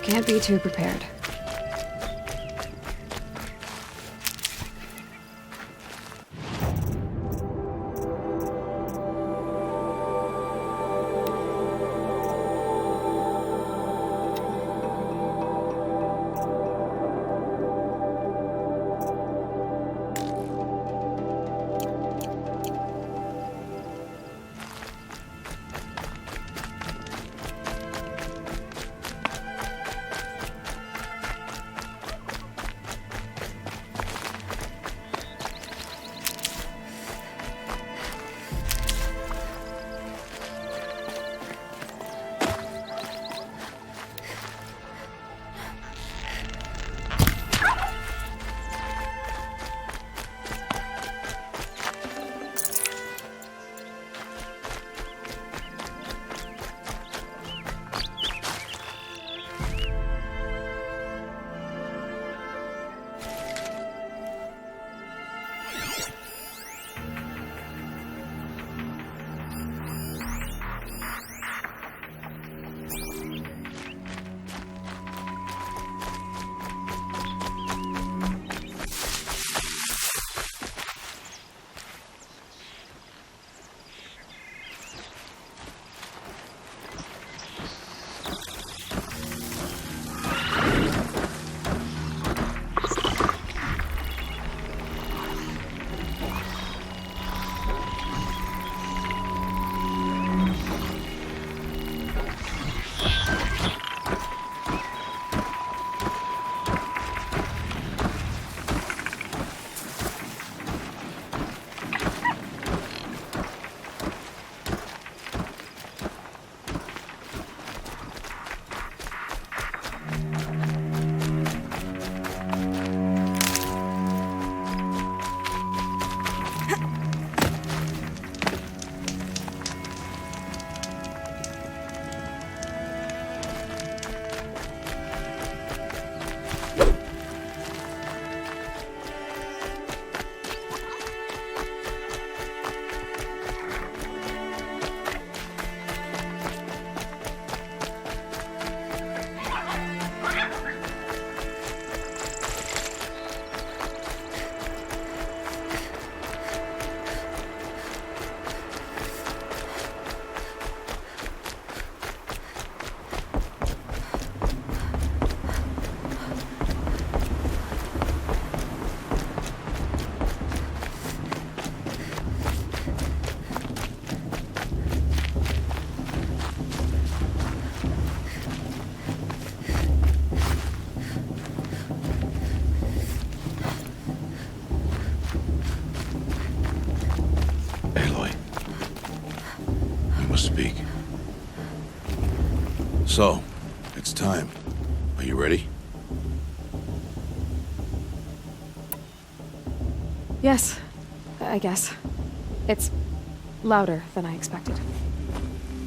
Can't be too prepared. Speak. So, it's time. Are you ready? Yes, I guess. It's louder than I expected.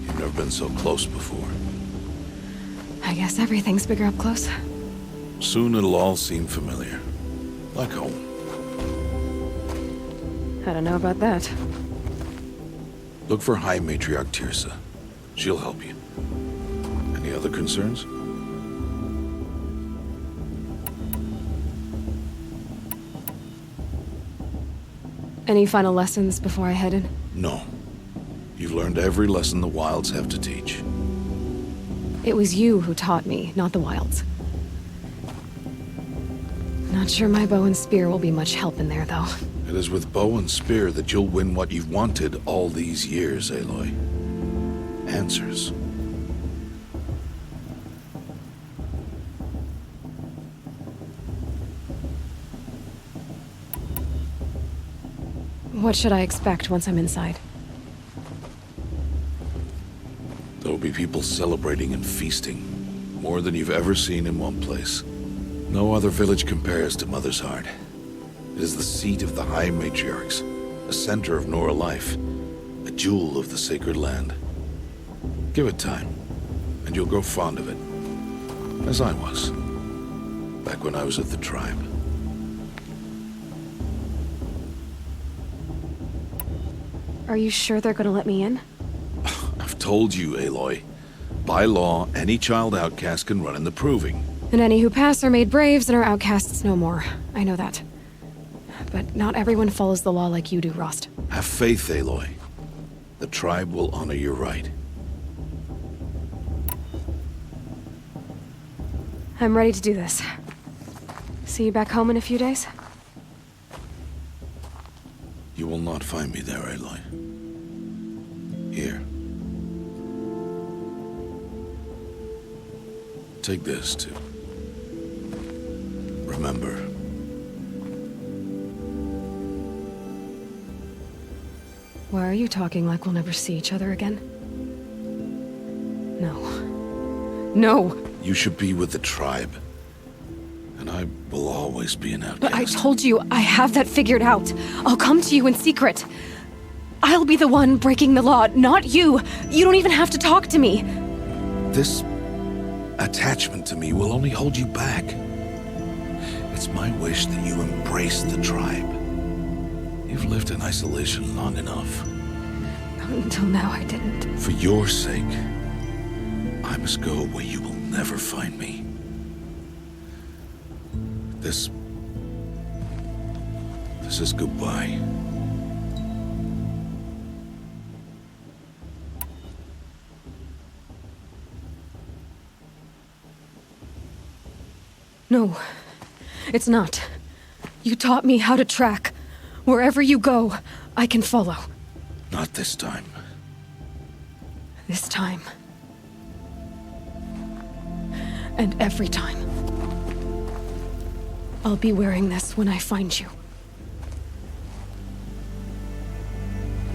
You've never been so close before. I guess everything's bigger up close. Soon it'll all seem familiar. Like home. I don't know about that. Look for High Matriarch Tirsa. She'll help you. Any other concerns? Any final lessons before I head in? No. You've learned every lesson the Wilds have to teach. It was you who taught me, not the Wilds. Not sure my bow and spear will be much help in there, though. It is with bow and spear that you'll win what you've wanted all these years, Aloy. Answers. What should I expect once I'm inside? There'll be people celebrating and feasting. More than you've ever seen in one place. No other village compares to Mother's Heart. It is the seat of the High Matriarchs, a center of Nora life, a jewel of the sacred land. Give it time, and you'll grow fond of it. As I was, back when I was at the tribe. Are you sure they're gonna let me in? I've told you, Aloy. By law, any child outcast can run in the Proving. And any who pass are made braves and are outcasts no more. I know that. But not everyone follows the law like you do, Rost. Have faith, Aloy. The tribe will honor your right. I'm ready to do this. See you back home in a few days? You will not find me there, Aloy. Here. Take this, too. Remember. Why are you talking like we'll never see each other again? No. No! You should be with the tribe. And I will always be an outcast. But I told you, I have that figured out. I'll come to you in secret. I'll be the one breaking the law, not you. You don't even have to talk to me. This attachment to me will only hold you back. It's my wish that you embrace the tribe. You've lived in isolation long enough. Until now, I didn't. For your sake, I must go where you will never find me. This is goodbye. No, it's not. You taught me how to track. Wherever you go, I can follow. Not this time. This time. And every time. I'll be wearing this when I find you.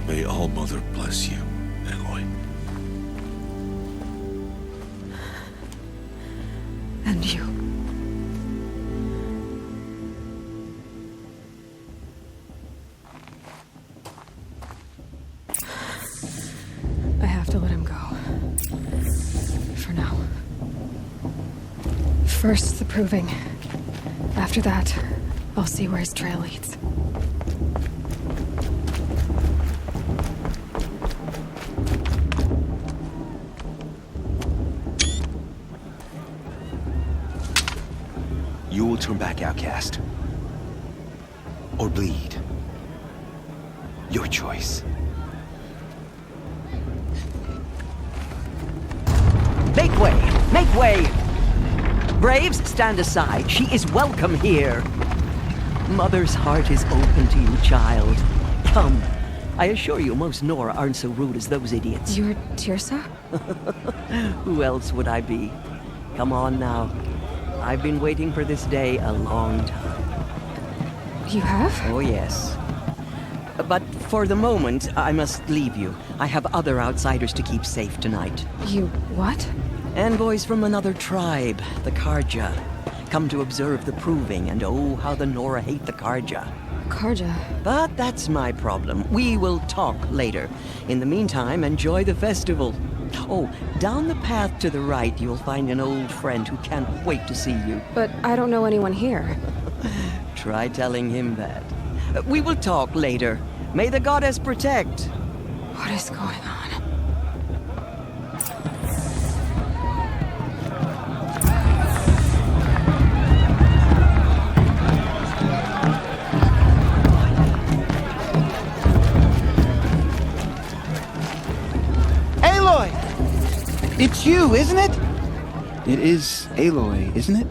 May All-Mother bless you, Aloy. And you. I have to let him go. For now. First, the Proving. After that, I'll see where his trail leads. You will turn back, outcast. Or bleed. Your choice. Make way! Make way! Braves, stand aside. She is welcome here. Mother's heart is open to you, child. Come. I assure you, most Nora aren't so rude as those idiots. You're Tirsa? Who else would I be? Come on now. I've been waiting for this day a long time. You have? Oh, yes. But for the moment, I must leave you. I have other outsiders to keep safe tonight. You what? Envoys from another tribe, the Karja. Come to observe the Proving, and oh, how the Nora hate the Karja. Karja. But that's my problem. We will talk later. In the meantime, enjoy the festival. Oh, down the path to the right, you'll find an old friend who can't wait to see you. But I don't know anyone here. Try telling him that. We will talk later. May the goddess protect. What is going on? Aloy! It's you, isn't it? It is Aloy, isn't it?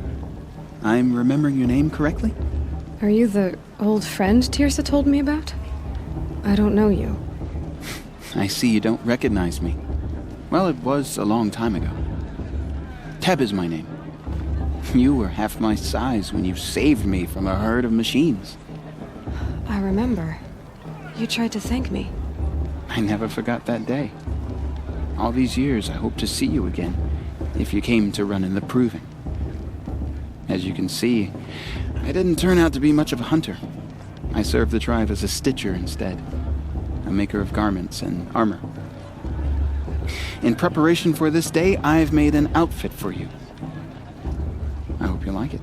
I'm remembering your name correctly? Are you the old friend Tirsa told me about? I don't know you. I see you don't recognize me. Well, it was a long time ago. Teb is my name. You were half my size when you saved me from a herd of machines. I remember. You tried to thank me. I never forgot that day. All these years, I hope to see you again, if you came to run in the Proving. As you can see, I didn't turn out to be much of a hunter. I served the tribe as a stitcher instead, a maker of garments and armor. In preparation for this day, I've made an outfit for you. I hope you like it.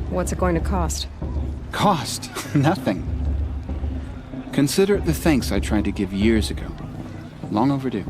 What's it going to cost? Cost? Nothing. Consider it the thanks I tried to give years ago. Long overdue.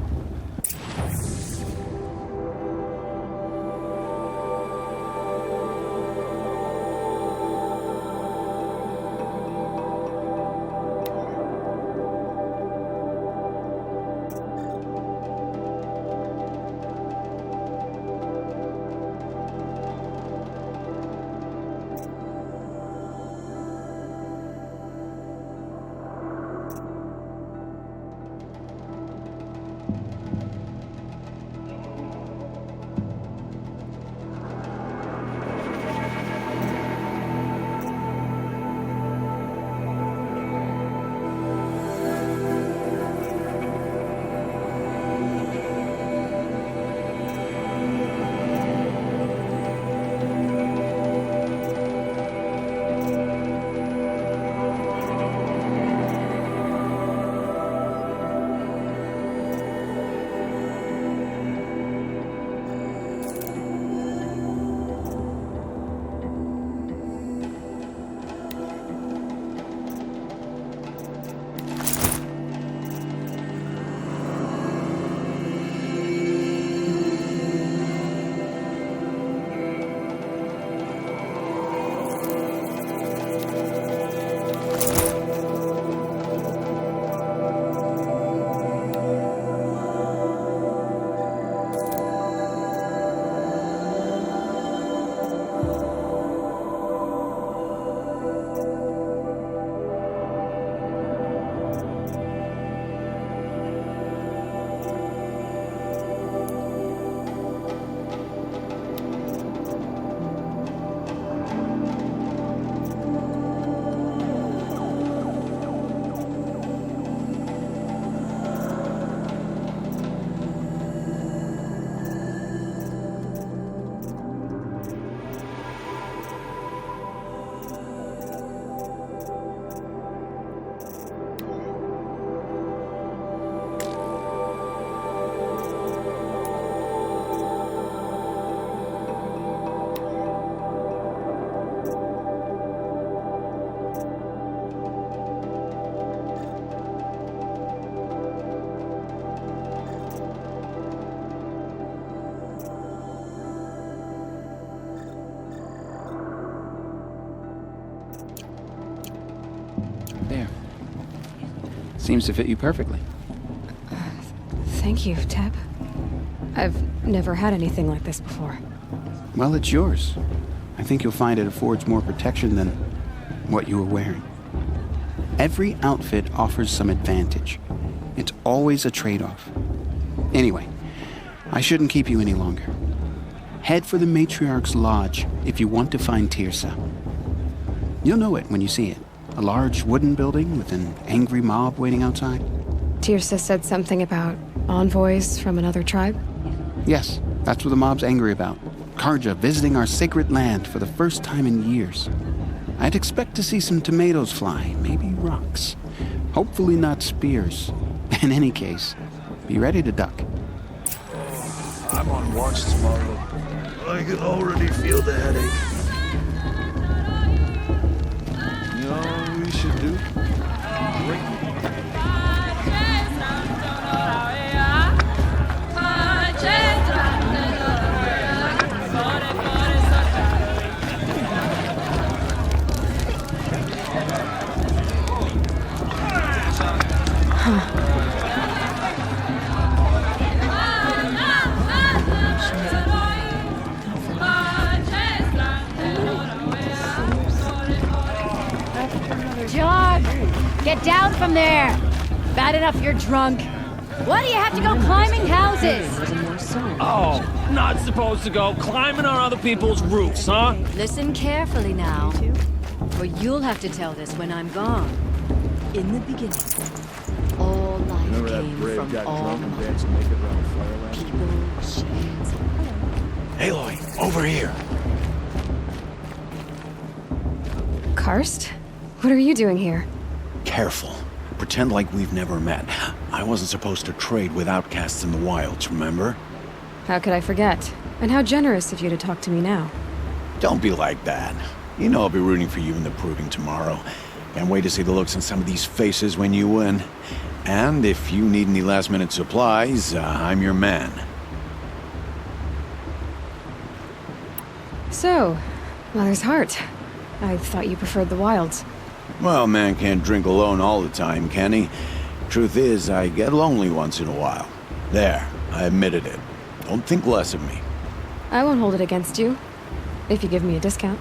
Seems to fit you perfectly. Thank you, Teb. I've never had anything like this before. Well, it's yours. I think you'll find it affords more protection than what you were wearing. Every outfit offers some advantage. It's always a trade-off. Anyway, I shouldn't keep you any longer. Head for the Matriarch's Lodge if you want to find Tirsa. You'll know it when you see it. A large wooden building with an angry mob waiting outside. Tirsa said something about envoys from another tribe? Yes, that's what the mob's angry about. Karja visiting our sacred land for the first time in years. I'd expect to see some tomatoes fly, maybe rocks. Hopefully not spears. In any case, be ready to duck. I'm on watch tomorrow. I can already feel the headache. You know what we should do? John, get down from there. Bad enough you're drunk. Why do you have to go climbing houses? Oh, not supposed to go climbing on other people's roofs, huh? Listen carefully now, for you'll have to tell this when I'm gone. In the beginning, all life came from all people, shades. Aloy, over here. Karst? What are you doing here? Careful. Pretend like we've never met. I wasn't supposed to trade with outcasts in the wilds, remember? How could I forget? And how generous of you to talk to me now. Don't be like that. You know I'll be rooting for you in the proving tomorrow. Can't wait to see the looks on some of these faces when you win. And if you need any last-minute supplies, I'm your man. So, Mother's Heart. I thought you preferred the wilds. Well, man can't drink alone all the time, can he? Truth is, I get lonely once in a while. There, I admitted it. Don't think less of me. I won't hold it against you, if you give me a discount.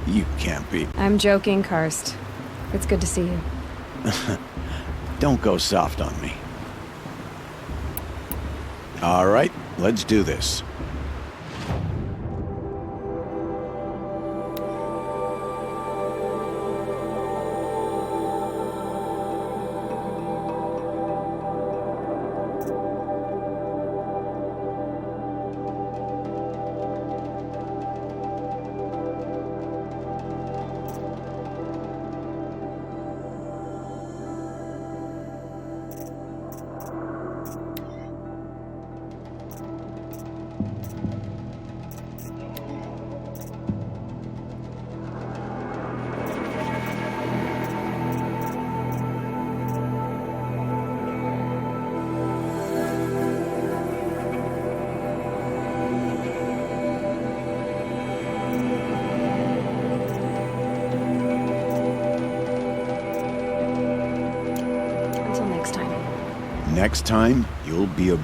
You can't be. I'm joking, Karst. It's good to see you. Don't go soft on me. All right, let's do this. Next time, you'll be a...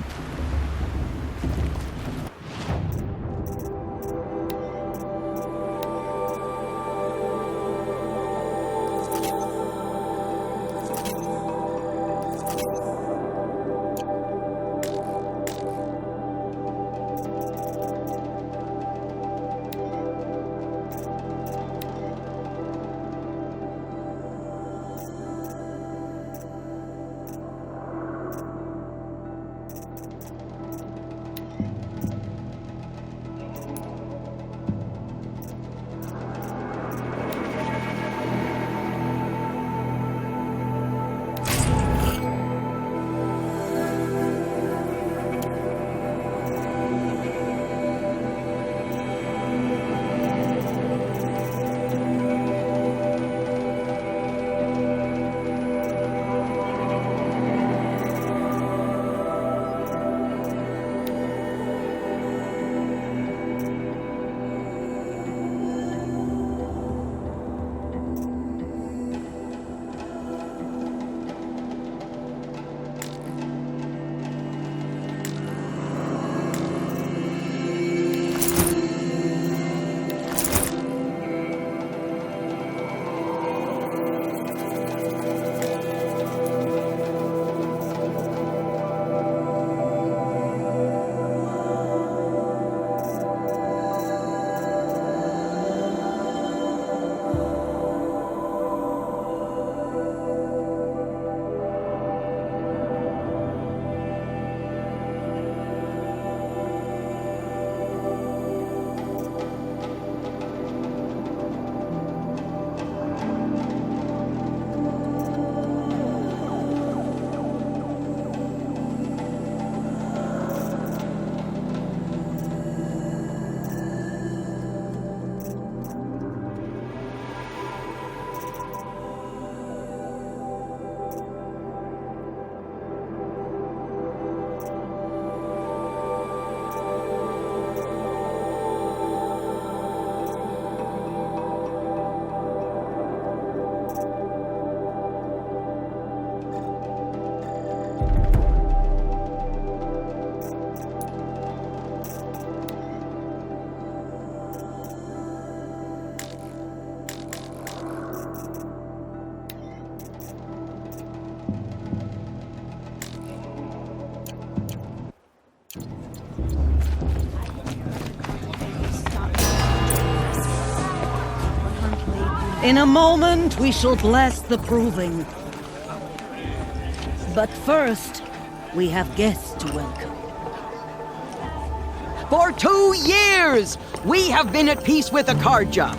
In a moment, we shall bless the proving. But first, we have guests to welcome. For 2 years, we have been at peace with Akarja.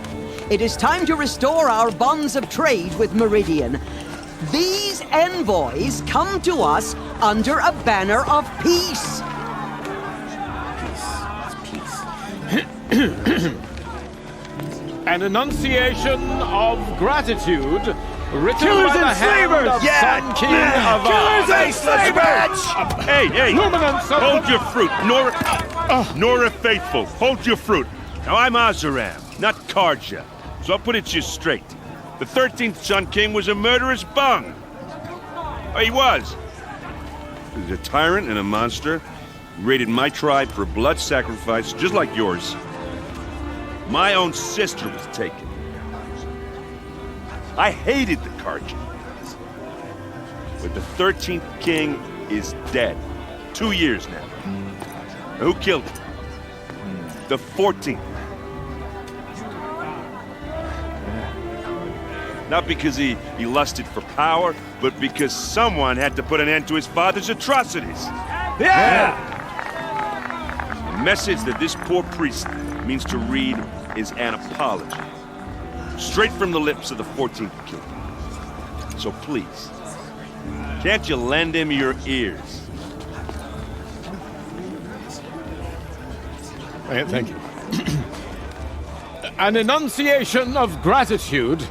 It is time to restore our bonds of trade with Meridian. These envoys come to us under a banner of peace. An enunciation of gratitude written by the hand of Sun King of Killers and slavers! Hey, hold your fruit. Nora Faithful, hold your fruit. Now, I'm Azaram, not Karja, so I'll put it to you straight. The 13th Sun King was a murderous bung. Oh, he was. He was a tyrant and a monster. He raided my tribe for a blood sacrifice, just like yours. My own sister was taken. I hated the Karja. But the 13th king is dead. 2 years now. Who killed him? The 14th. Not because he lusted for power, but because someone had to put an end to his father's atrocities. Yeah! The message that this poor priest means to read is an apology. Straight from the lips of the 14th king. So please, can't you lend him your ears? Thank you. An enunciation of gratitude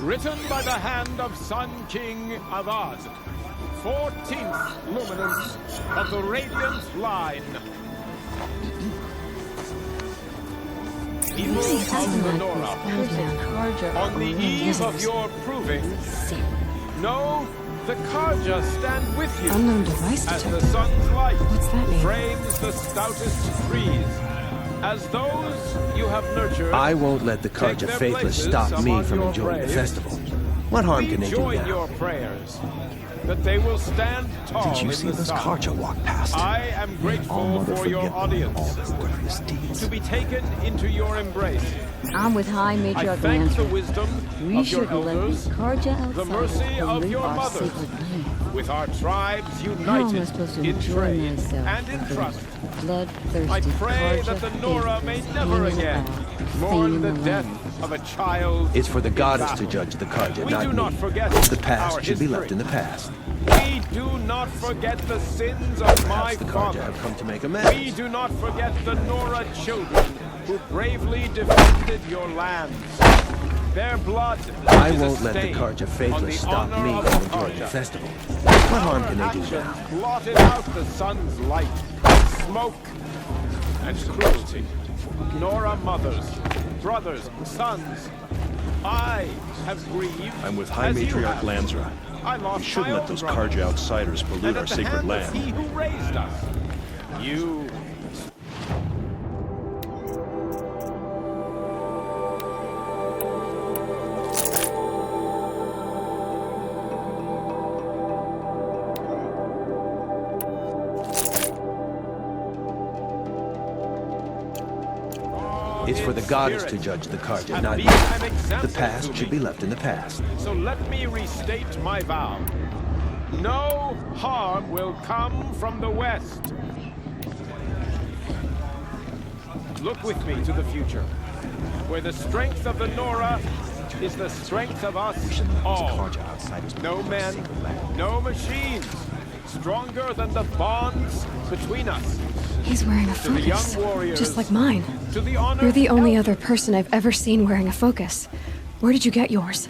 written by the hand of Sun King Avad, 14th luminance of the Radiant Line. Evil of the Nora, on the eve of your proving, know the Karja stand with you Unknown device as the detected. sun's light What's that mean? frames the stoutest trees. As those you have nurtured, I won't let the take Karja their faithless places stop me among from your enjoying the braves. festival. What harm can they do join now? your prayers that they will stand tall Did you in see the those sun. Karja walk past? I am grateful for your audience, to be taken into your embrace. I'm with High I Matriarch thank the Lansra. wisdom We of your shouldn't let elders, these Karja the outsiders mercy of pollute your our mothers, sacred land. with our tribes How am I united supposed to in enjoy trade myself and in with trust. those bloodthirsty I pray that Karja the Nora may faithless never hanging again about, mourn the feigning death of a child. It's for the in goddess to battle. judge the Karja, We not do me. not forget The past our should be history. left in the past. We do not forget the sins of my Perhaps the Karja father. have come to make We amends. do not forget the Nora children who bravely defended your lands. Their blood I is a won't let the stain Karja on faithless the stop honor me of from the enjoying the Karja. festival. What harm can they do Actions now? blotted out the sun's light, smoke, and cruelty. Nora mothers, brothers, sons, I have grieved. I'm with High as you Matriarch have. Lansra. I lost We shouldn't my let own those brother. Karja outsiders And pollute at our the sacred hand of land. he who raised us. You It's for the goddess to spirit judge the Karja, have not been me. an example The past to should me. be left in the past. So let me restate my vow. No harm will come from the west. Look with me to the future, where the strength of the Nora is the strength of us all. No men, no machines, stronger than the bonds between us. He's wearing a To the young focus, warriors, just like mine. to the honor You're the only elders. other person I've ever seen wearing a focus. Where did you get yours?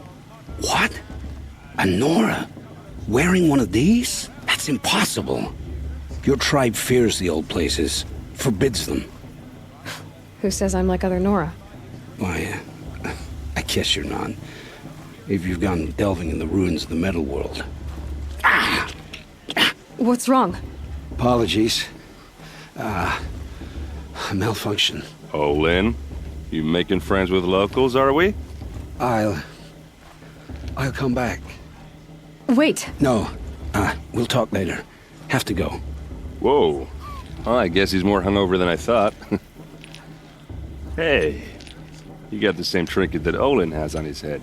What? A Nora? Wearing one of these? That's impossible. Your tribe fears the old places, forbids them. Who says I'm like other Nora? Why, I guess you're not. If you've gone delving in the ruins of the metal world. What's wrong? Apologies. A malfunction. Oh, Lynn, you making friends with locals, are we? I'll come back. Wait. No, we'll talk later. Have to go. Whoa. Well, I guess he's more hungover than I thought. Hey, you got the same trinket that Olin has on his head.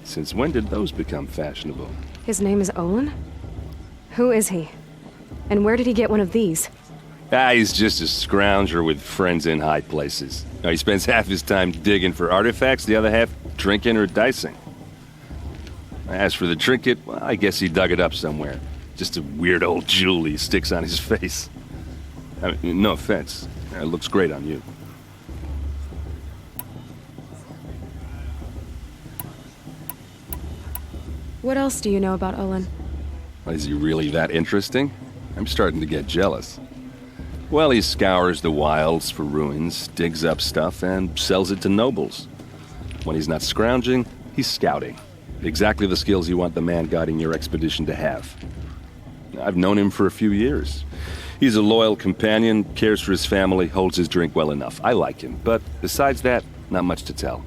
Since when did those become fashionable? His name is Olin? Who is he? And where did he get one of these? He's just a scrounger with friends in high places. Now, he spends half his time digging for artifacts, the other half drinking or dicing. As for the trinket, well, I guess he dug it up somewhere. Just a weird old jewel he sticks on his face. I mean, no offense. It looks great on you. What else do you know about Olin? Is he really that interesting? I'm starting to get jealous. Well, he scours the wilds for ruins, digs up stuff, and sells it to nobles. When he's not scrounging, he's scouting. Exactly the skills you want the man guiding your expedition to have. I've known him for a few years. He's a loyal companion, cares for his family, holds his drink well enough. I like him, but besides that, not much to tell.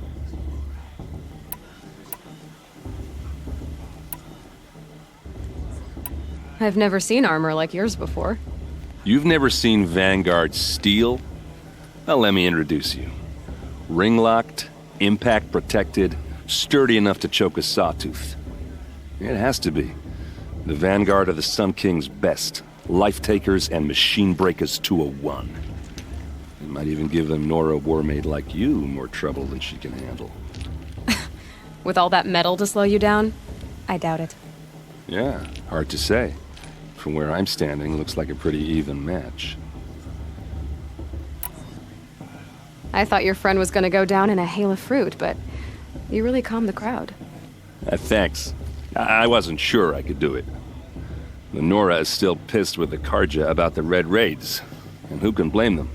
I've never seen armor like yours before. You've never seen Vanguard steel? Well, let me introduce you. Ring-locked, impact-protected, sturdy enough to choke a sawtooth. It has to be. The Vanguard are the Sun King's best. Life-takers and machine breakers to a one. It might even give a Nora warmaid like you more trouble than she can handle. With all that metal to slow you down? I doubt it. Yeah, hard to say. From where I'm standing, looks like a pretty even match. I thought your friend was gonna go down in a hail of fruit, but you really calmed the crowd. Thanks. I wasn't sure I could do it. The Nora is still pissed with the Karja about the Red Raids, and who can blame them?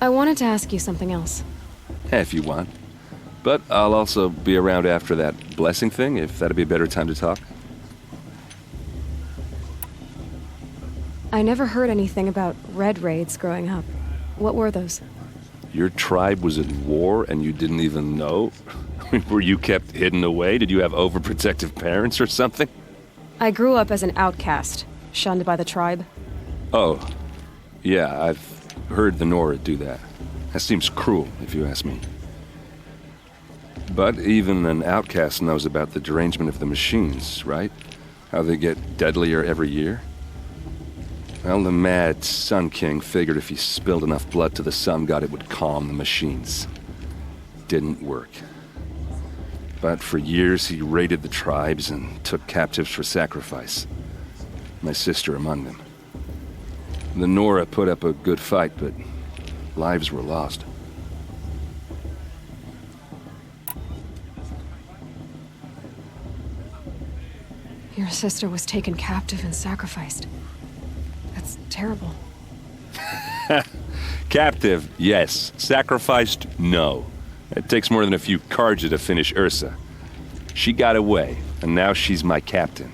I wanted to ask you something else. If you want. But I'll also be around after that blessing thing, if that'd be a better time to talk. I never heard anything about Red Raids growing up. What were those? Your tribe was at war and you didn't even know? Were you kept hidden away? Did you have overprotective parents or something? I grew up as an outcast, shunned by the tribe. Oh, yeah, I've heard the Nora do that. That seems cruel, if you ask me. But even an outcast knows about the derangement of the machines, right? How they get deadlier every year? Well, the mad Sun King figured if he spilled enough blood to the Sun God, it would calm the machines. Didn't work. But for years, he raided the tribes and took captives for sacrifice. My sister among them. The Nora put up a good fight, but lives were lost. Your sister was taken captive and sacrificed. That's terrible. Captive, yes. Sacrificed, no. It takes more than a few Karja to finish Ursa. She got away, and now she's my captain.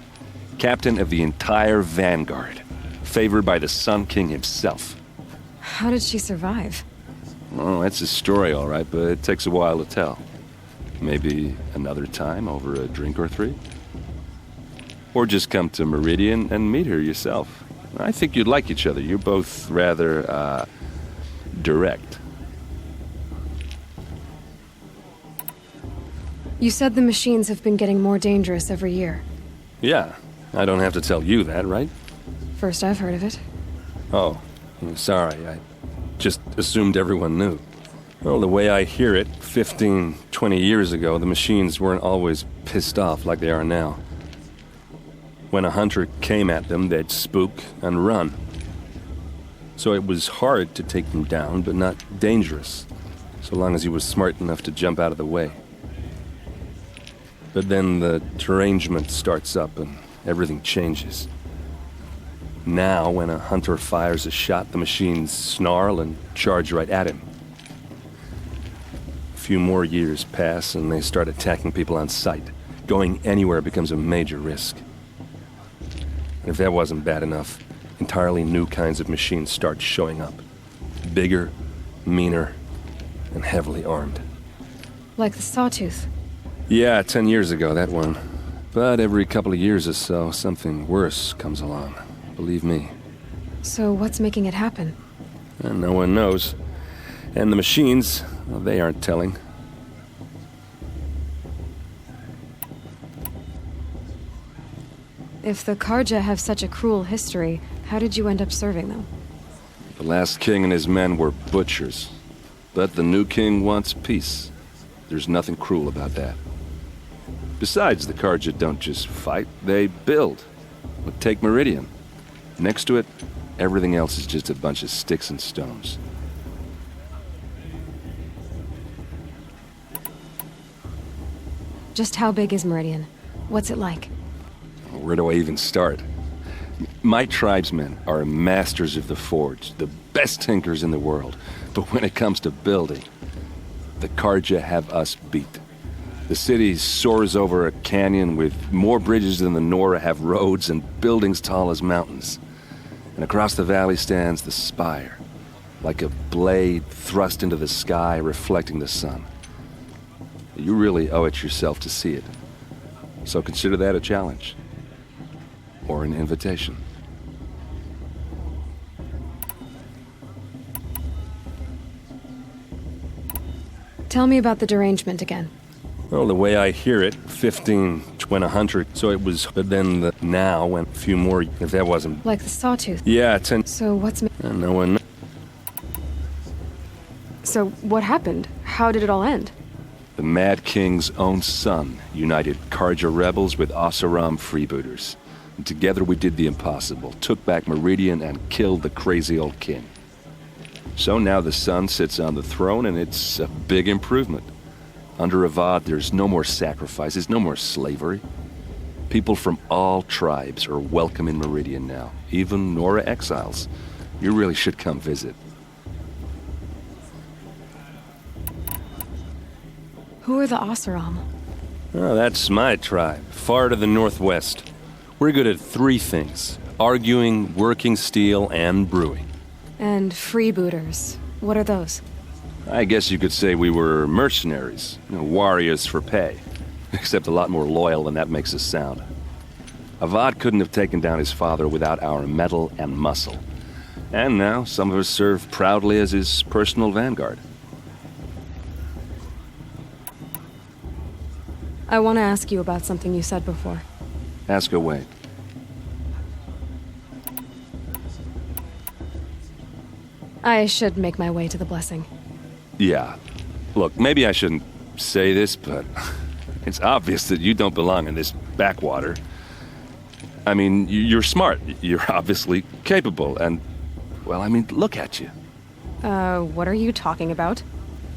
Captain of the entire Vanguard. Favored by the Sun King himself. How did she survive? Well, that's a story, all right, but it takes a while to tell. Maybe another time over a drink or three? Or just come to Meridian and meet her yourself. I think you'd like each other. You're both rather, direct. You said the machines have been getting more dangerous every year. Yeah, I don't have to tell you that, right? First I've heard of it. Oh, I'm sorry. I just assumed everyone knew. Well, the way I hear it, 15, 20 years ago, the machines weren't always pissed off like they are now. When a hunter came at them, they'd spook and run. So it was hard to take them down, but not dangerous, so long as he was smart enough to jump out of the way. But then the derangement starts up and everything changes. Now, when a hunter fires a shot, the machines snarl and charge right at him. A few more years pass and they start attacking people on sight. Going anywhere becomes a major risk. And if that wasn't bad enough, entirely new kinds of machines start showing up. Bigger, meaner, and heavily armed. Like the Sawtooth. Yeah, 10 years ago, that one. But every couple of years or so, something worse comes along. Believe me. So what's making it happen? And no one knows. And the machines, well, they aren't telling. If the Karja have such a cruel history, how did you end up serving them? The last king and his men were butchers. But the new king wants peace. There's nothing cruel about that. Besides, the Karja don't just fight, they build. But take Meridian. Next to it, everything else is just a bunch of sticks and stones. Just how big is Meridian? What's it like? Where do I even start? My tribesmen are masters of the forge, the best tinkers in the world. But when it comes to building, the Karja have us beat. The city soars over a canyon with more bridges than the Nora have roads and buildings tall as mountains. And across the valley stands the spire, like a blade thrust into the sky reflecting the sun. You really owe it yourself to see it. So consider that a challenge. Or an invitation. Tell me about the derangement again. Well, the way I hear it, 15 went 100, so it was, but then the now went a few more, if that wasn't... Like the sawtooth? Yeah, 10... So what's... No one... So what happened? How did it all end? The Mad King's own son united Karja rebels with Oseram freebooters. And together we did the impossible, took back Meridian and killed the crazy old king. So now the son sits on the throne and it's a big improvement. Under Avad, there's no more sacrifices, no more slavery. People from all tribes are welcome in Meridian now, even Nora exiles. You really should come visit. Who are the Oseram? Oh, that's my tribe, far to the northwest. We're good at 3 things: arguing, working steel, and brewing. And freebooters. What are those? I guess you could say we were mercenaries, warriors for pay. Except a lot more loyal than that makes us sound. Avad couldn't have taken down his father without our metal and muscle. And now some of us serve proudly as his personal vanguard. I want to ask you about something you said before. Ask away. I should make my way to the blessing. Yeah. Look, maybe I shouldn't say this, but it's obvious that you don't belong in this backwater. I mean, you're smart. You're obviously capable, and, well, I mean, look at you. What are you talking about?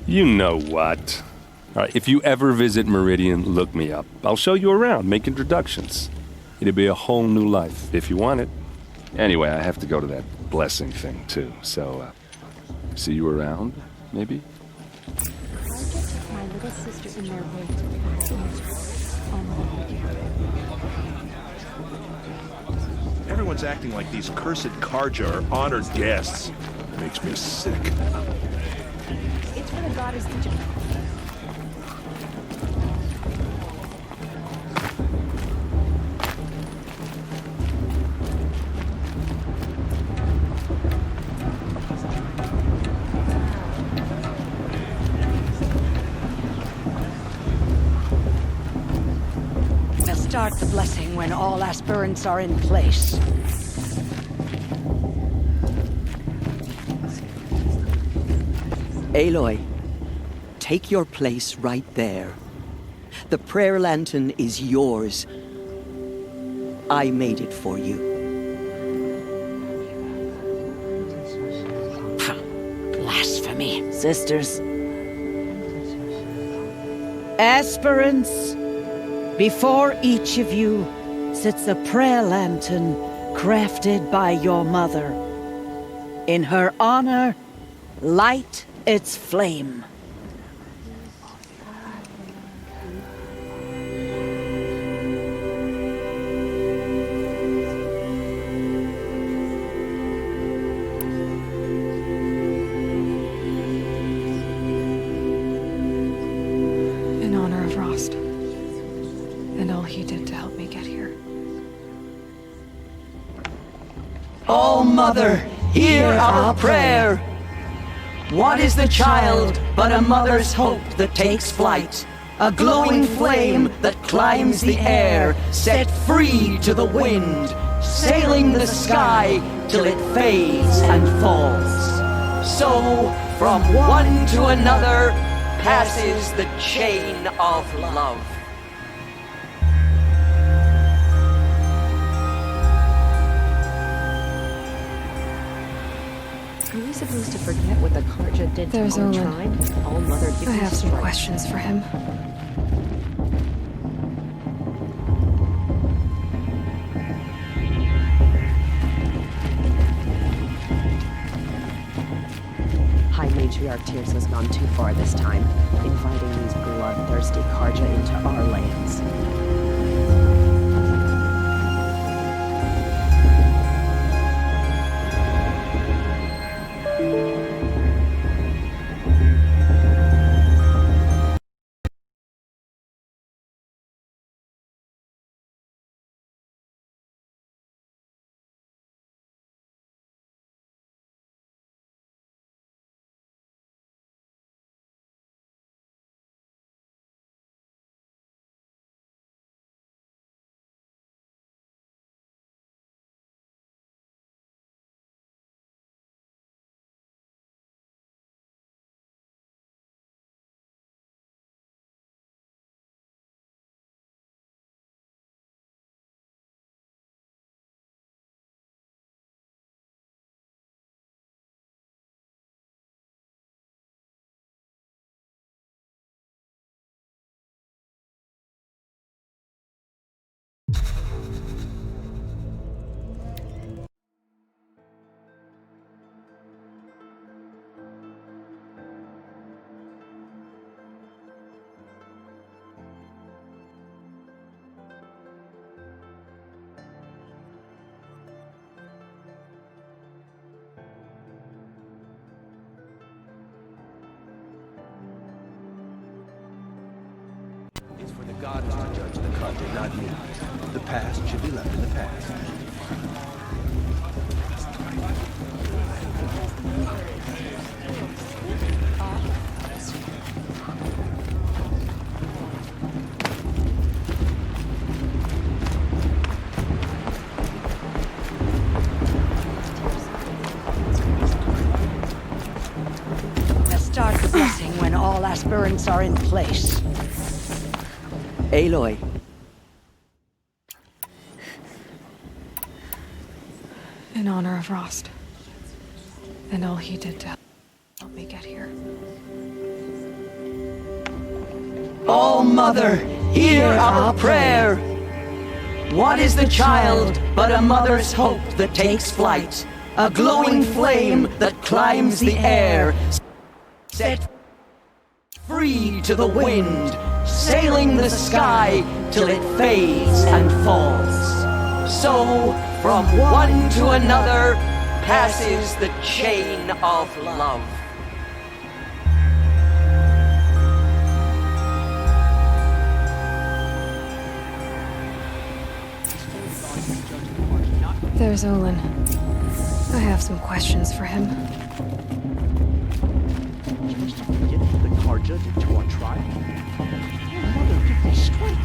You know what. All right, if you ever visit Meridian, look me up. I'll show you around, make introductions. It'll be a whole new life, if you want it. Anyway, I have to go to that blessing thing, too, so, see you around, maybe? My little sister in their way to Everyone's acting like these cursed Karja are honored guests. Makes me sick. It's for the goddess Egypt. Start the blessing when all aspirants are in place. Aloy, take your place right there. The prayer lantern is yours. I made it for you. Blasphemy, sisters. Aspirants, before each of you sits a prayer lantern crafted by your mother. In her honor, light its flame. In honor of Rost. And all he did to help me get here. All Mother, hear our prayer. What is the child but a mother's hope that takes flight? A glowing flame that climbs the air, set free to the wind, sailing the sky till it fades and falls. So, from one to another, passes the chain of love. Are we supposed to forget what the Karja did There's to our Olin. tribe? All Mother gives I us have some strength. questions for him. High Matriarch Tears has gone too far this time, inviting these bloodthirsty Karja into our lands. It's for the gods to judge the Karja, not you. The past should be left in the past. Let's start the blessing when all aspirants are in place. Aloy, In honor of Rost. And all he did to help me get here. All Mother, hear our prayer. What is the child but a mother's hope that takes flight? A glowing flame that climbs the air, set free to the wind, sailing the sky till it fades and falls. So, from one to another, passes the chain of love. There's Olin. I have some questions for him. Just to forget what the Karja did to our tribe? Mother, give me strength.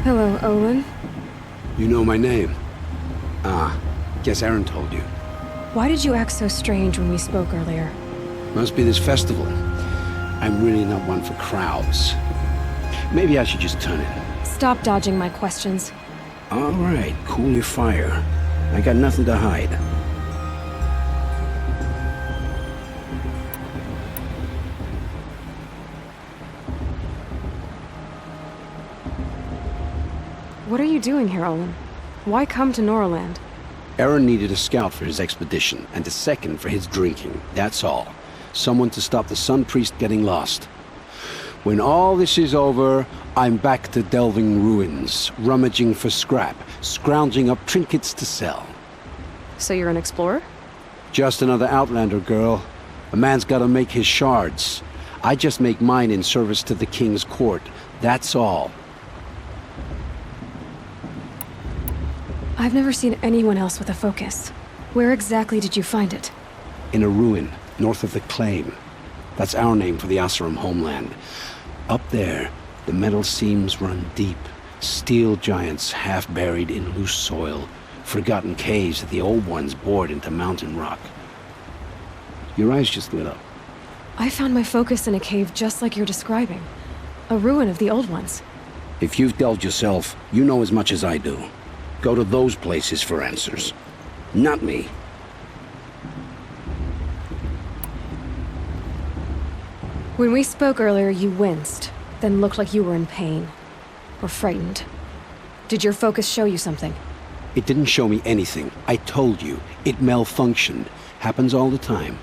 Hello, Olin. You know my name? Ah, guess Aaron told you. Why did you act so strange when we spoke earlier? Must be this festival. I'm really not one for crowds. Maybe I should just turn in. Stop dodging my questions. All right, cool your fire. I got nothing to hide. What are you doing here, Olin? Why come to Norland? Aaron needed a scout for his expedition, and a second for his drinking. That's all. Someone to stop the Sun Priest getting lost. When all this is over, I'm back to delving ruins, rummaging for scrap, scrounging up trinkets to sell. So you're an explorer? Just another Outlander, girl. A man's gotta make his shards. I just make mine in service to the King's court. That's all. I've never seen anyone else with a focus. Where exactly did you find it? in a ruin north of the Claim. That's our name for the Oseram homeland. Up there, the metal seams run deep. Steel giants half buried in loose soil. Forgotten caves that the old ones bored into mountain rock. Your eyes just lit up. I found my focus in a cave just like you're describing. A ruin of the old ones. If you've delved yourself, you know as much as I do. Go to those places for answers. Not me. When we spoke earlier, you winced, then looked like you were in pain. Or frightened. Did your focus show you something? It didn't show me anything. I told you. It malfunctioned. Happens all the time.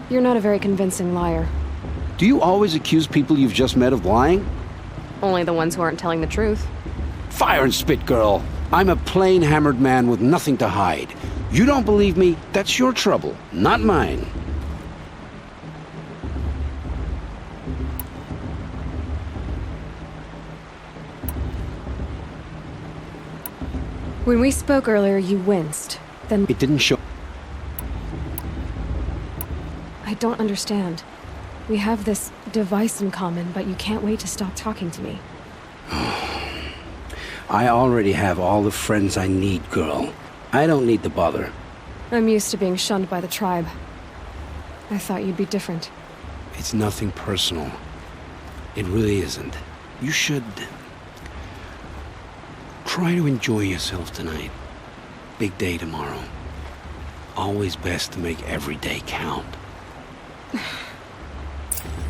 You're not a very convincing liar. Do you always accuse people you've just met of lying? Only the ones who aren't telling the truth. Fire and spit, girl. I'm a plain hammered man with nothing to hide. You don't believe me? That's your trouble, not mine. When we spoke earlier, you winced. Then It didn't show. I don't understand. We have this device in common, but you can't wait to stop talking to me. I already have all the friends I need, girl. I don't need the bother. I'm used to being shunned by the tribe. I thought you'd be different. It's nothing personal. It really isn't. You should try to enjoy yourself tonight. Big day tomorrow. Always best to make every day count.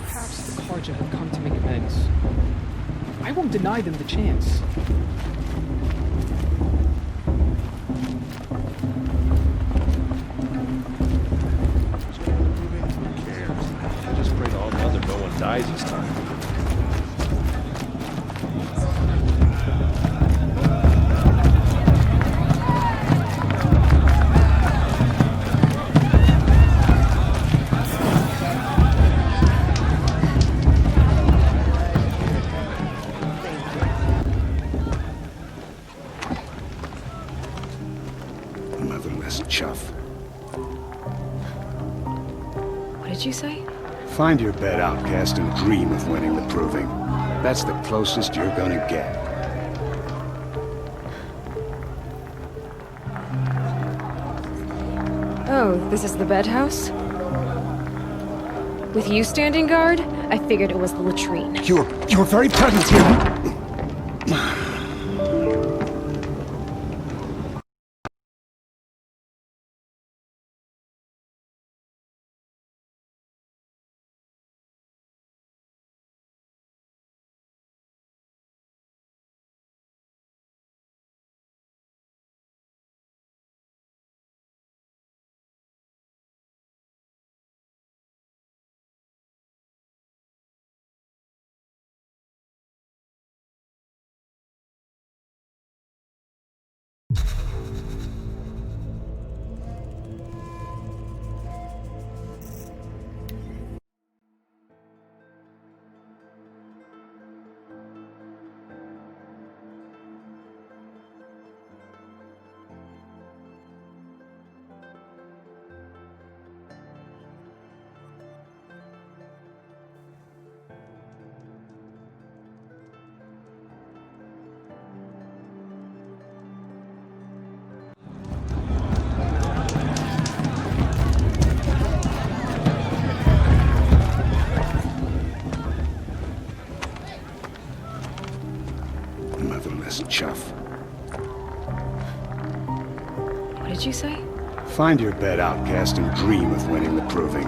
Perhaps the Carja have come to make amends. I won't deny them the chance. Who cares? I just pray to all mother no one dies this time. Motherless chuff. What did you say? Find your bed, outcast, and dream of winning the proving. That's the closest you're gonna get. Oh, this is the bedhouse? With you standing guard, I figured it was the latrine. Your very presence here. Motherless chuff. What did you say? Find your bed, outcast, and dream of winning the proving.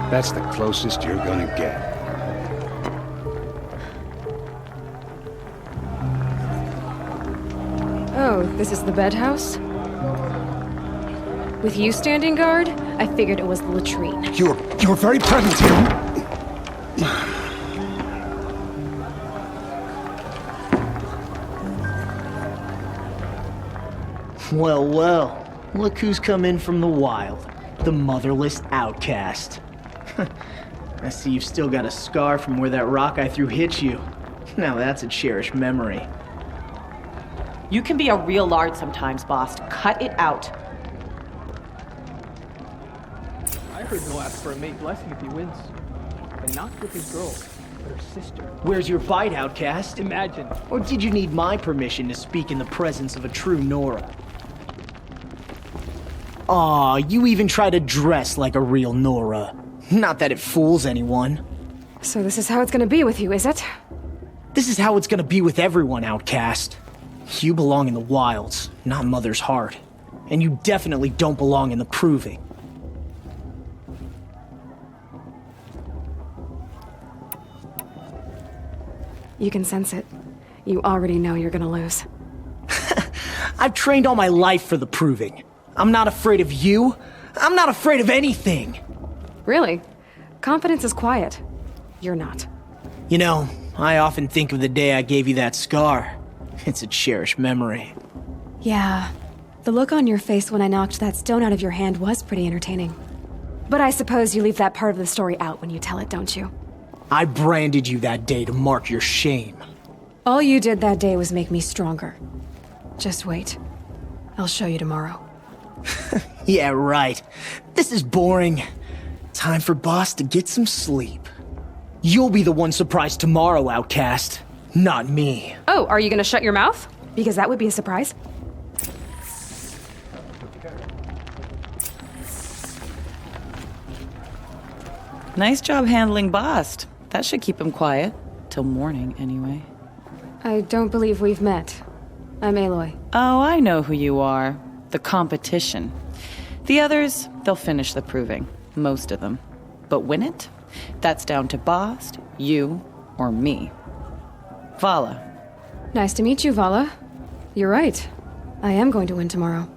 That's the closest you're gonna get. Oh, this is the bedhouse? With you standing guard, I figured it was the latrine. Your very presence here. Well, well. Look who's come in from the wild. The motherless outcast. I see you've still got a scar from where that rock I threw hit you. Now that's a cherished memory. You can be a real lard sometimes, boss. Cut it out. I heard he'll ask for a mate blessing if he wins. And not with his girl, but her sister. Where's your bite, outcast? Imagine. Or did you need my permission to speak in the presence of a true Nora? Aw, you even try to dress like a real Nora. Not that it fools anyone. So this is how it's gonna be with you, is it? This is how it's gonna be with everyone, outcast. You belong in the wilds, not Mother's Heart. And you definitely don't belong in the proving. You can sense it. You already know you're gonna lose. I've trained all my life for the proving. I'm not afraid of you. I'm not afraid of anything. Really? Confidence is quiet. You're not. You know, I often think of the day I gave you that scar. It's a cherished memory. Yeah. The look on your face when I knocked that stone out of your hand was pretty entertaining. But I suppose you leave that part of the story out when you tell it, don't you? I branded you that day to mark your shame. All you did that day was make me stronger. Just wait. I'll show you tomorrow. Yeah, right. This is boring. Time for Boss to get some sleep. You'll be the one surprised tomorrow, outcast. Not me. Oh, are you gonna shut your mouth? Because that would be a surprise. Nice job handling Bast. That should keep him quiet. Till morning, anyway. I don't believe we've met. I'm Aloy. Oh, I know who you are. The competition. The others, they'll finish the proving. Most of them. But win it? That's down to Bast, you, or me. Vala. Nice to meet you, Vala. You're right. I am going to win tomorrow.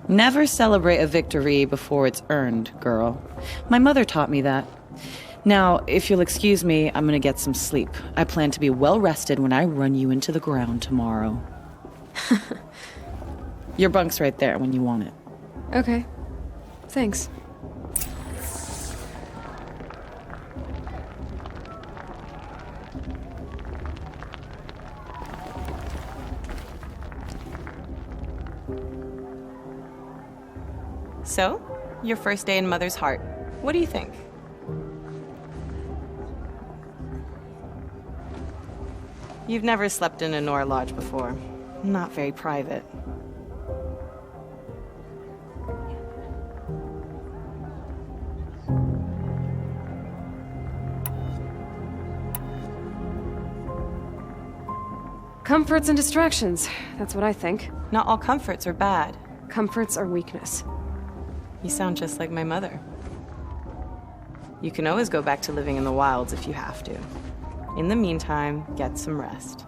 Never celebrate a victory before it's earned, girl. My mother taught me that. Now, if you'll excuse me, I'm gonna get some sleep. I plan to be well rested when I run you into the ground tomorrow. Your bunk's right there when you want it. Okay. Thanks. So, your first day in Mother's Heart. What do you think? You've never slept in a Nora lodge before. Not very private. Comforts and distractions. That's what I think. Not all comforts are bad. Comforts are weakness. You sound just like my mother. You can always go back to living in the wilds if you have to. In the meantime, get some rest.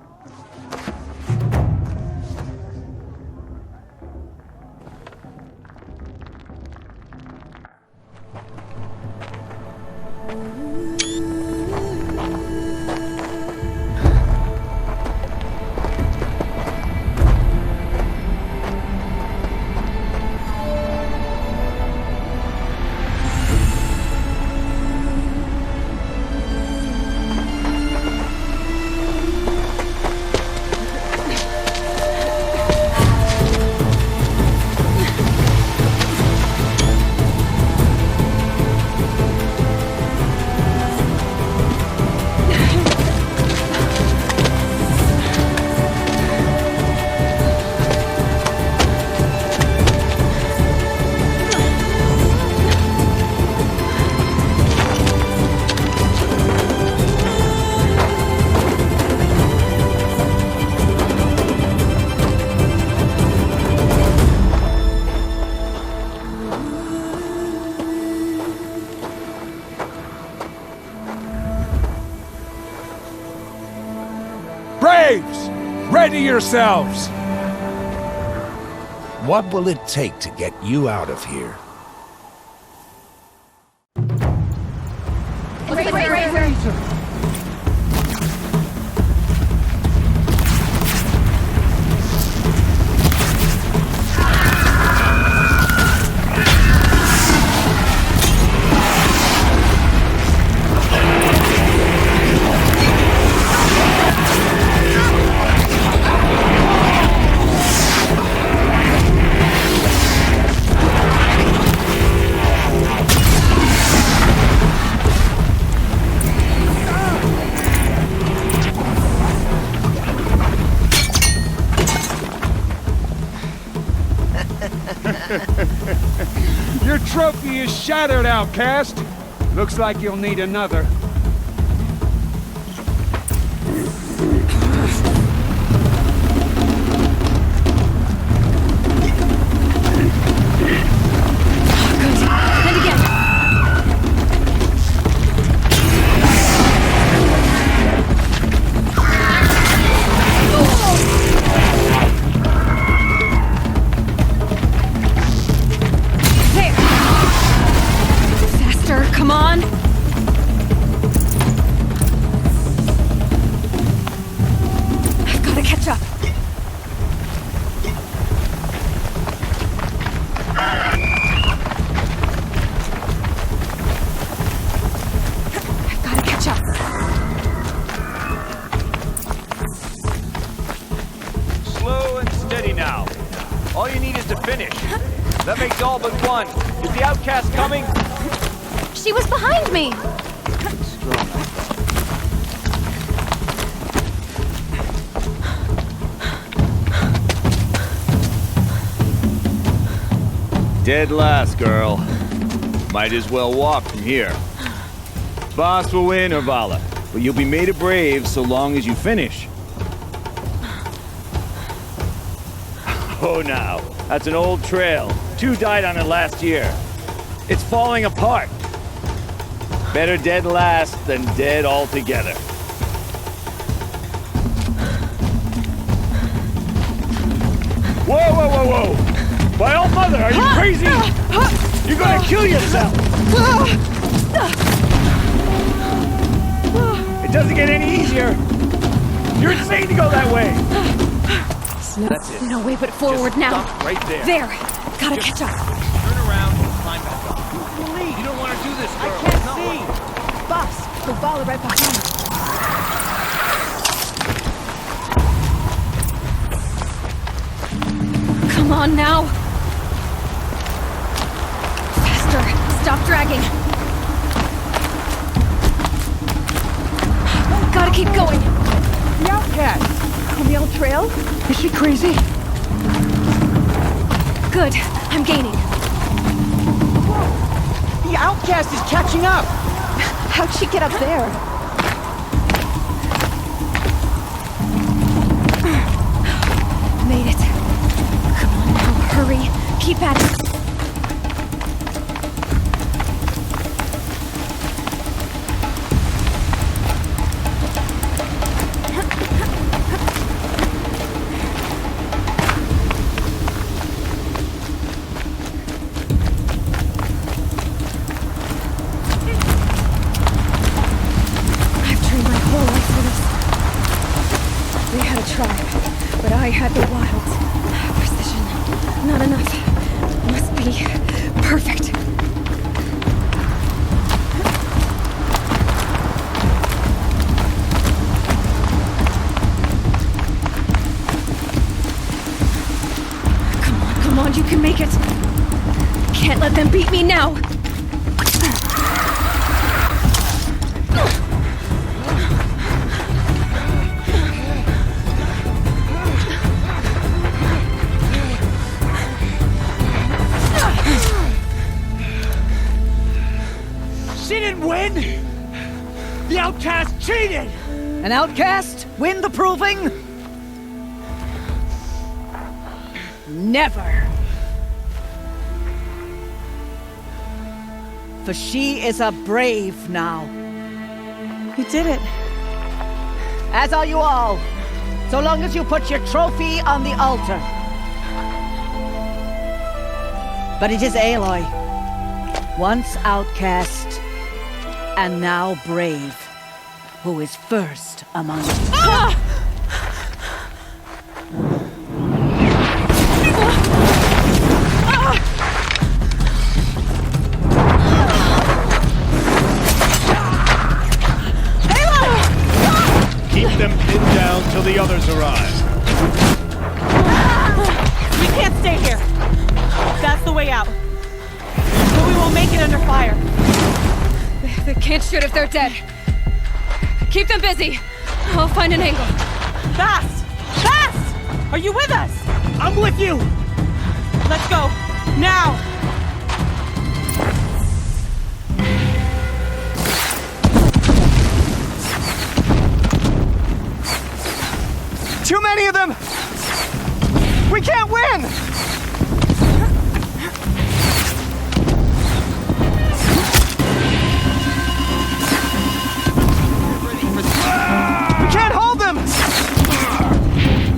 Braves! Ready yourselves! What will it take to get you out of here? Your trophy is shattered, outcast. Looks like you'll need another. And again. Come on! I've gotta catch up. I've gotta catch up. Slow and steady now. All you need is to finish. That makes all but one. Is the outcast coming? She was behind me! Dead last, girl. Might as well walk from here. Boss will win, Urvala, but you'll be made a brave so long as you finish. Oh, now, that's an old trail. 2 died on it last year. It's falling apart. Better dead last than dead altogether. Whoa, whoa, whoa, whoa! My old mother, are you crazy? You're gonna kill yourself! It doesn't get any easier! You're insane to go that way! That's it. No way but forward Just now. stop right there. There! Gotta catch up. Turn around and climb back up. You don't want to do this, girl. I can't see! Boss, Urvala right behind. Come on now! Faster! Stop dragging! Gotta keep going! The outcast! On the old trail? Is she crazy? Good. I'm gaining. Whoa! The outcast is catching up! How'd she get up there? Made it. Come on now, hurry. Keep at it. I had the wilds. Precision. Not enough. Must be perfect. Come on, you can make it. Can't let them beat me now. The outcast cheated! An outcast? Win the proving? Never. For she is a brave now. You did it. As are you all. So long as you put your trophy on the altar. But it is Aloy. Once outcast, and now brave, who is first among us. Ah! Keep them pinned down till the others arrive. We can't stay here. That's the way out. But we won't make it under fire. They can't shoot if they're dead. Keep them busy. I'll find an angle. Fast! Fast! Are you with us? I'm with you! Let's go. Now! Too many of them! We can't win! We can't hold them!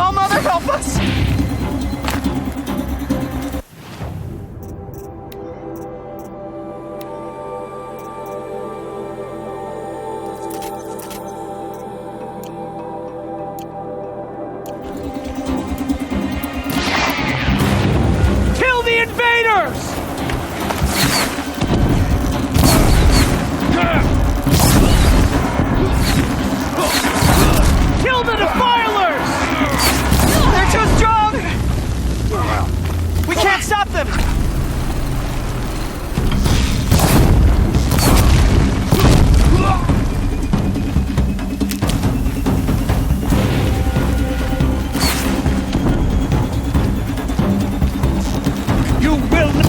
Oh, Mother, help us! Kill the invaders! Kill the defilers! They're too strong! We can't stop them! You will not!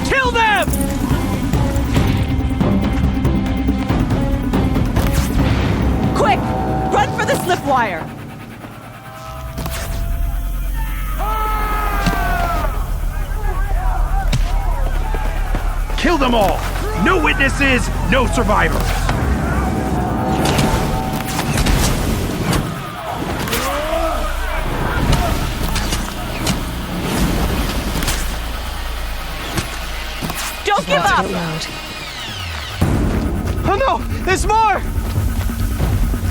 Kill them! Quick! Run for the slip wire! Kill them all! No witnesses, no survivors! Don't give up! Oh no! There's more!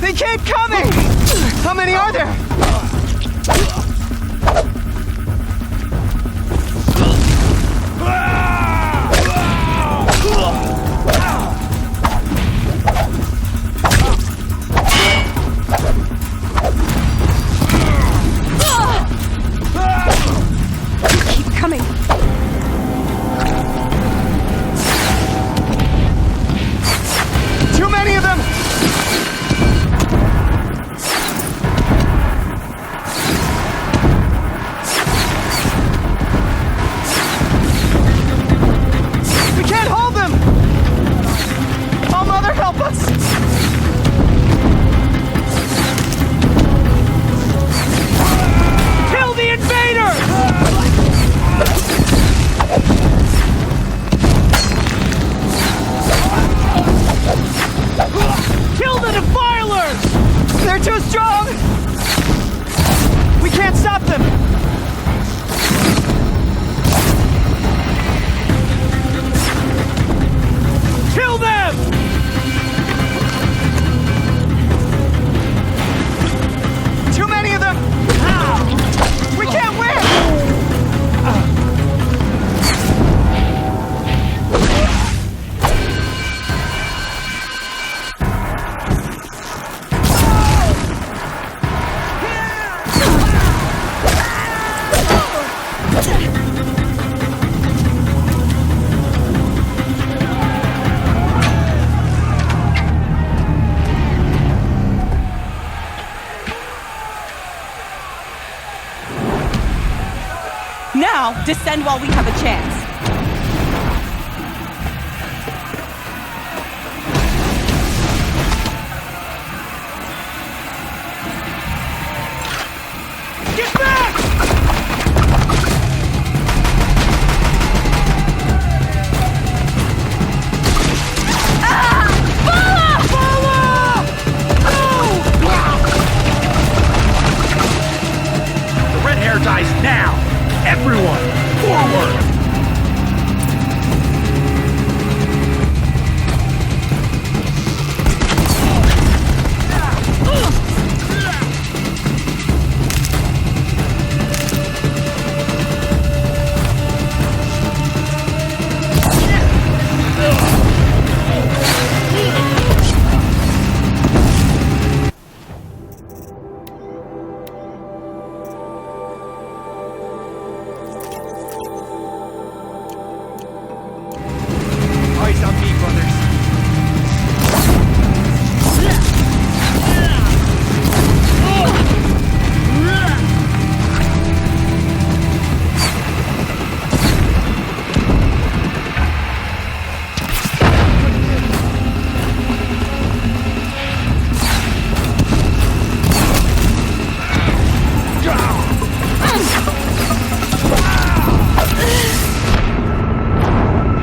They keep coming! How many are there? Keep coming. Now, descend while we have a chance. Get back! The red hair dies now! Everyone, forward! Eyes on me, brothers.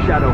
Shadow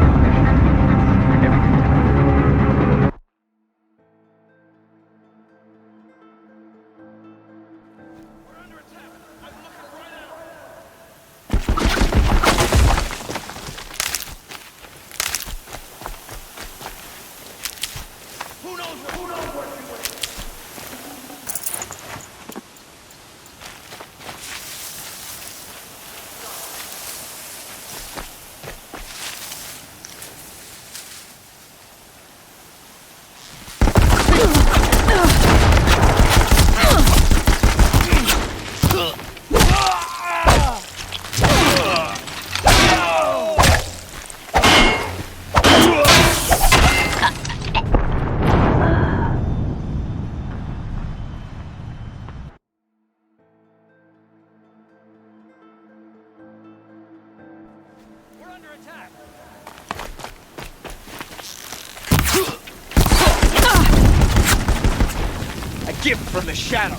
A gift from the shadow.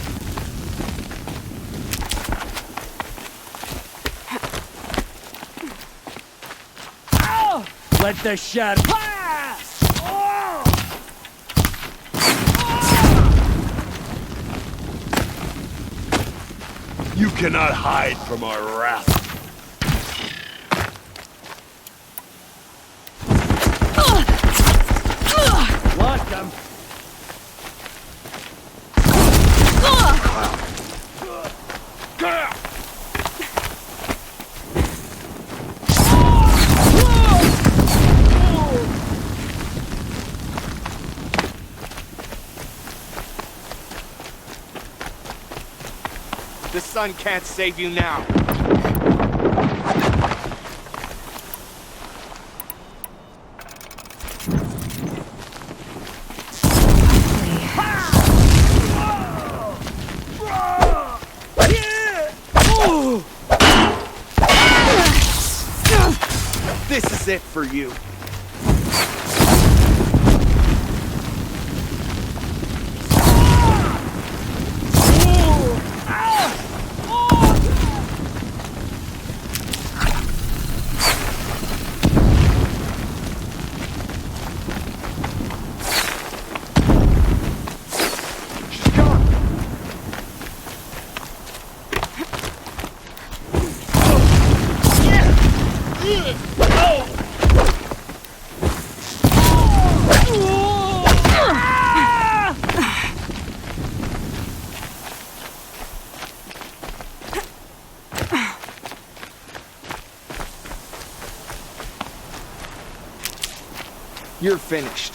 Let the shadow pass! You cannot hide from our wrath. Lost them. The sun can't save you now. This is it for you. You're finished.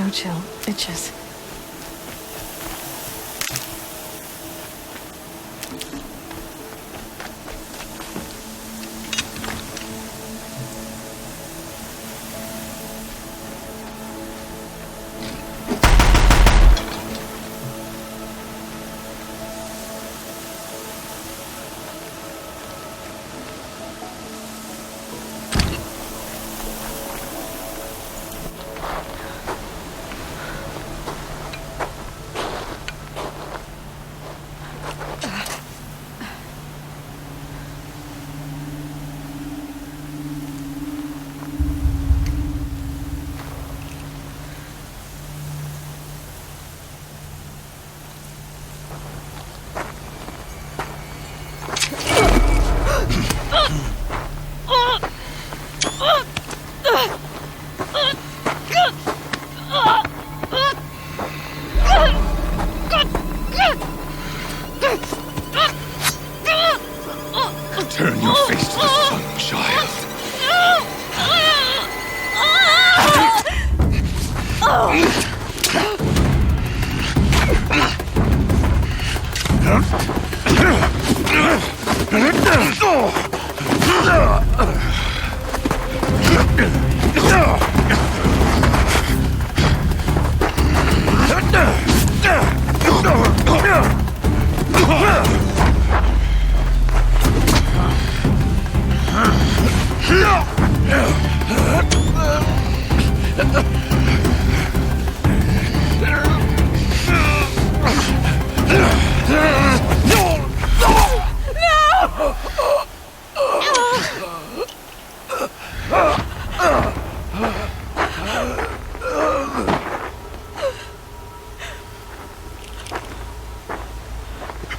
No chill. Itches. Turn your face to the sun, child.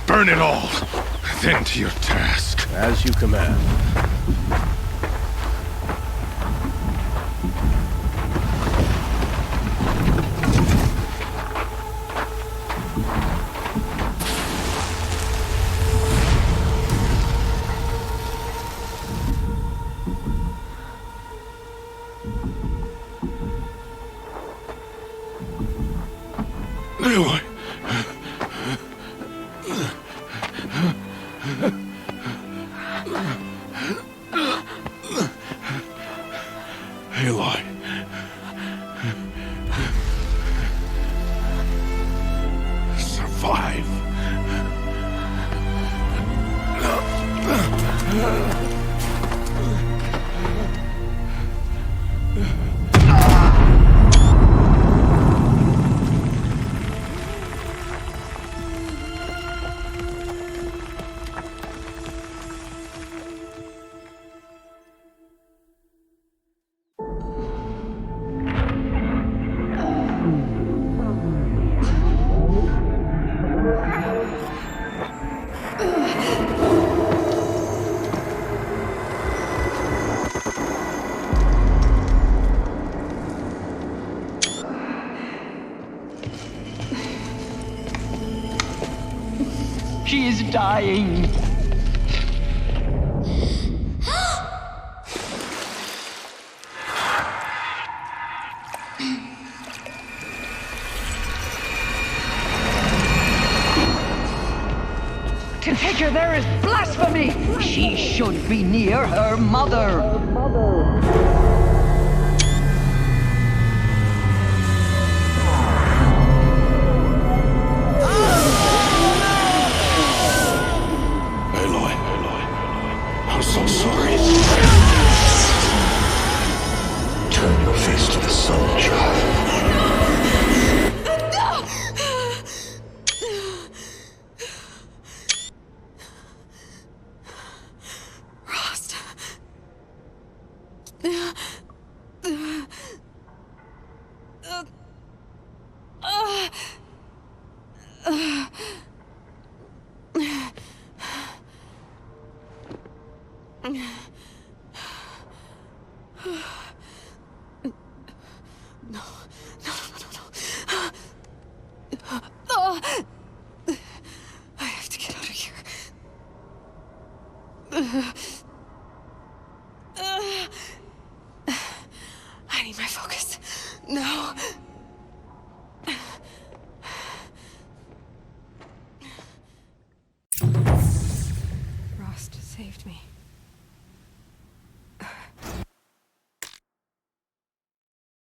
Burn it all, then to your task. As you command. Aloy. Aloy. Survive. She is dying. To take her there is blasphemy. She should be near her mother. I'm so sorry. Turn your face to the sun, child. Rost. I have to get out of here. I need my focus. No. saved me.